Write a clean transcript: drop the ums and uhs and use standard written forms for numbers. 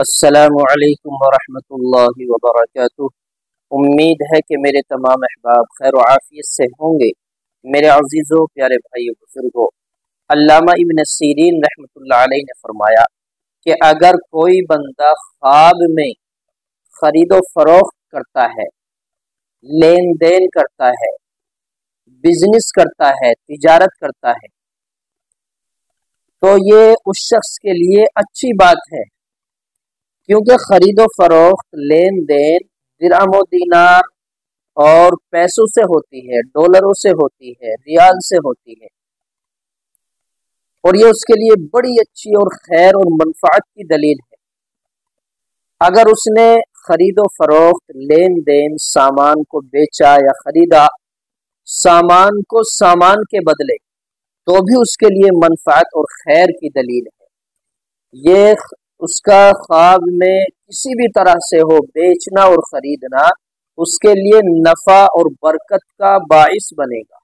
السلام علیکم ورحمۃ اللہ وبرکاتہ۔ امید ہے کہ میرے تمام احباب خیر و عافیت سے ہوں گے۔ میرے عزیزوں، پیارے بھائی بزرگوں، علامہ ابن سیرین رحمۃ اللہ علیہ نے فرمایا کہ اگر کوئی بندہ خواب میں خرید و فروخت کرتا ہے، لین دین کرتا ہے، بزنس کرتا ہے، تجارت کرتا ہے، تو یہ اس شخص کے لیے اچھی بات ہے، کیونکہ خرید و فروخت لین دین درہم و دینار اور پیسوں سے ہوتی ہے، ڈالروں سے ہوتی ہے، ریال سے ہوتی ہے، اور یہ اس کے لیے بڑی اچھی اور خیر اور منفعت کی دلیل ہے۔ اگر اس نے خرید و فروخت لین دین سامان کو بیچا یا خریدا، سامان کو سامان کے بدلے، تو بھی اس کے لیے منفعت اور خیر کی دلیل ہے۔ یہ اس کا خواب میں کسی بھی طرح سے ہو، بیچنا اور خریدنا اس کے لیے نفع اور برکت کا باعث بنے گا۔